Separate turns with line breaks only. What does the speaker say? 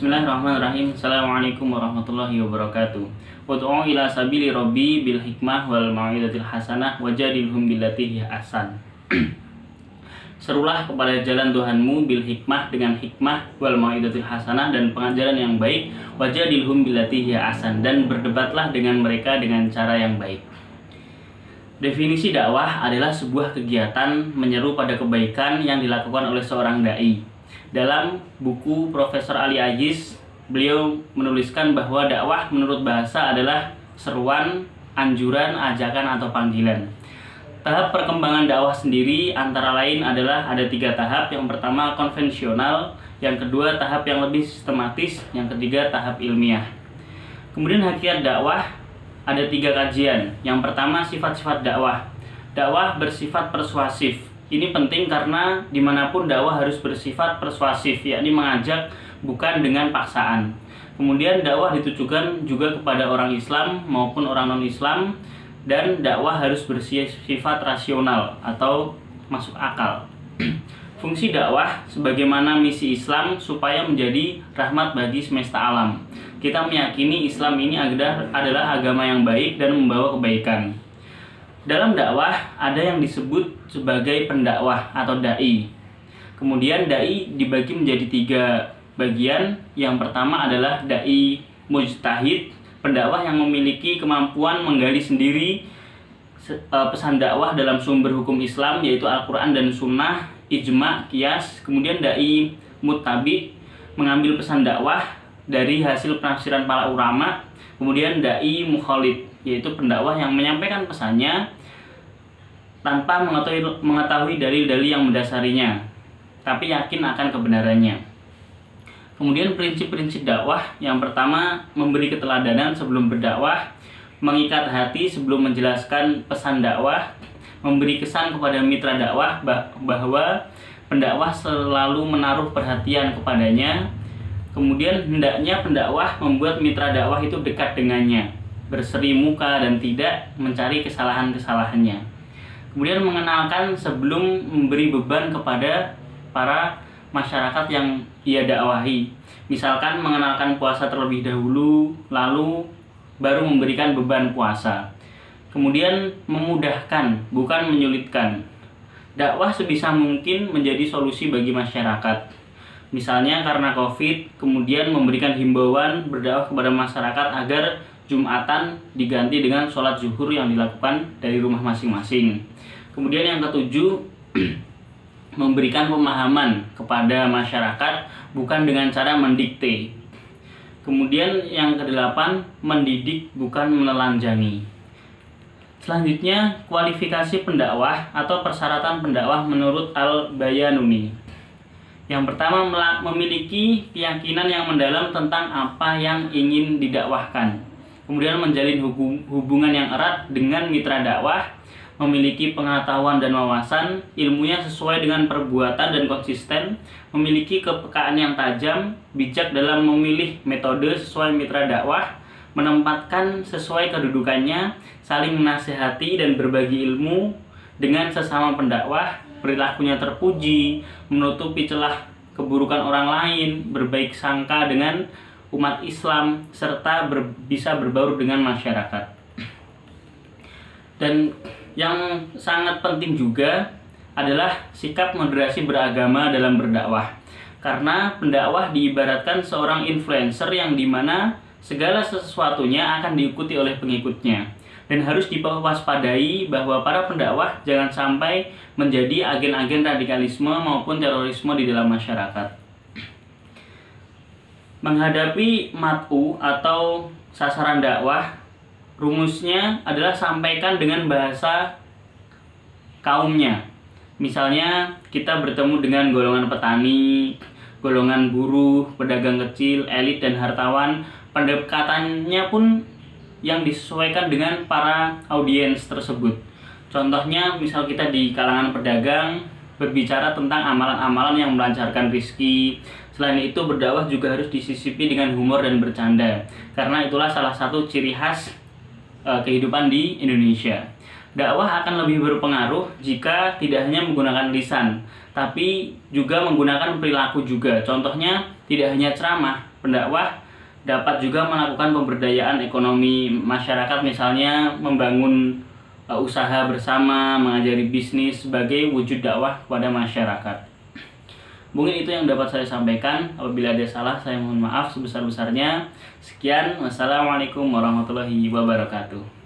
Bismillahirrahmanirrahim. Assalamualaikum warahmatullahi wabarakatuh. Wad'u ila sabili rabbi bil hikmah wal mau'izatil hasanah wajadilhum billati hiya ahsan. Serulah kepada jalan Tuhanmu bil hikmah dengan hikmah wal mau'izatil hasanah dan pengajaran yang baik, wajadilhum billati hiya ahsan, dan berdebatlah dengan mereka dengan cara yang baik. Definisi dakwah adalah sebuah kegiatan menyeru pada kebaikan yang dilakukan oleh seorang dai. Dalam buku Profesor Ali Aziz, beliau menuliskan bahwa dakwah menurut bahasa adalah seruan, anjuran, ajakan, atau panggilan. Tahap perkembangan dakwah sendiri antara lain adalah ada 3 tahap. Yang pertama konvensional, yang kedua tahap yang lebih sistematis, yang ketiga tahap ilmiah. Kemudian hakikat dakwah ada 3 kajian. Yang pertama sifat-sifat dakwah. Dakwah bersifat persuasif. Ini penting karena dimanapun dakwah harus bersifat persuasif, yakni mengajak bukan dengan paksaan. Kemudian dakwah ditujukan juga kepada orang Islam maupun orang non-Islam, dan dakwah harus bersifat rasional atau masuk akal. Fungsi dakwah sebagaimana misi Islam supaya menjadi rahmat bagi semesta alam. Kita meyakini Islam ini adalah agama yang baik dan membawa kebaikan. Dalam dakwah ada yang disebut sebagai pendakwah atau dai. Kemudian dai dibagi menjadi 3 bagian. Yang pertama adalah dai mujtahid, pendakwah yang memiliki kemampuan menggali sendiri pesan dakwah dalam sumber hukum Islam, yaitu Al-Quran dan Sunnah, ijma, qiyas. Kemudian dai muttabi, mengambil pesan dakwah dari hasil penafsiran para ulama. Kemudian dai mukhalid, yaitu pendakwah yang menyampaikan pesannya tanpa mengetahui dalil-dalil yang mendasarinya, tapi yakin akan kebenarannya. Kemudian prinsip-prinsip dakwah, yang pertama memberi keteladanan sebelum berdakwah, mengikat hati sebelum menjelaskan pesan dakwah, memberi kesan kepada mitra dakwah bahwa pendakwah selalu menaruh perhatian kepadanya. Kemudian hendaknya pendakwah membuat mitra dakwah itu dekat dengannya, berseri muka dan tidak mencari kesalahan-kesalahannya. Kemudian mengenalkan sebelum memberi beban kepada para masyarakat yang ia dakwahi. Misalkan mengenalkan puasa terlebih dahulu, lalu baru memberikan beban puasa. Kemudian memudahkan, bukan menyulitkan. Dakwah sebisa mungkin menjadi solusi bagi masyarakat. Misalnya karena COVID, kemudian memberikan himbauan berdakwah kepada masyarakat agar Jumatan diganti dengan sholat zuhur yang dilakukan dari rumah masing-masing. Kemudian yang ketujuh, memberikan pemahaman kepada masyarakat bukan dengan cara mendikte. Kemudian yang kedelapan, mendidik bukan menelanjangi. Selanjutnya, kualifikasi pendakwah atau persyaratan pendakwah menurut Al-Bayanuni. Yang pertama, memiliki keyakinan yang mendalam tentang apa yang ingin didakwahkan. Kemudian menjalin hubungan yang erat dengan mitra dakwah, memiliki pengetahuan dan wawasan, ilmunya sesuai dengan perbuatan dan konsisten, memiliki kepekaan yang tajam, bijak dalam memilih metode sesuai mitra dakwah, menempatkan sesuai kedudukannya, saling menasihati dan berbagi ilmu dengan sesama pendakwah, perilakunya terpuji, menutupi celah keburukan orang lain, berbaik sangka dengan umat Islam, serta bisa berbaur dengan masyarakat. Dan yang sangat penting juga adalah sikap moderasi beragama dalam berdakwah. Karena pendakwah diibaratkan seorang influencer yang dimana segala sesuatunya akan diikuti oleh pengikutnya. Dan harus diwaspadai bahwa para pendakwah jangan sampai menjadi agen-agen radikalisme maupun terorisme di dalam masyarakat. Menghadapi mat'u atau sasaran dakwah, rumusnya adalah sampaikan dengan bahasa kaumnya. Misalnya kita bertemu dengan golongan petani, golongan buruh, pedagang kecil, elit, dan hartawan. Pendekatannya pun yang disesuaikan dengan para audiens tersebut. Contohnya misal kita di kalangan pedagang berbicara tentang amalan-amalan yang melancarkan rezeki. Selain itu berdakwah juga harus disisipi dengan humor dan bercanda, karena itulah salah satu ciri khas kehidupan di Indonesia. Dakwah akan lebih berpengaruh jika tidak hanya menggunakan lisan, tapi juga menggunakan perilaku juga. Contohnya Tidak hanya ceramah, pendakwah dapat juga melakukan pemberdayaan ekonomi masyarakat, misalnya membangun usaha bersama, mengajari bisnis sebagai wujud dakwah kepada masyarakat. Mungkin itu yang dapat saya sampaikan. Apabila ada salah, saya mohon maaf sebesar-besarnya. Sekian, wassalamualaikum warahmatullahi wabarakatuh.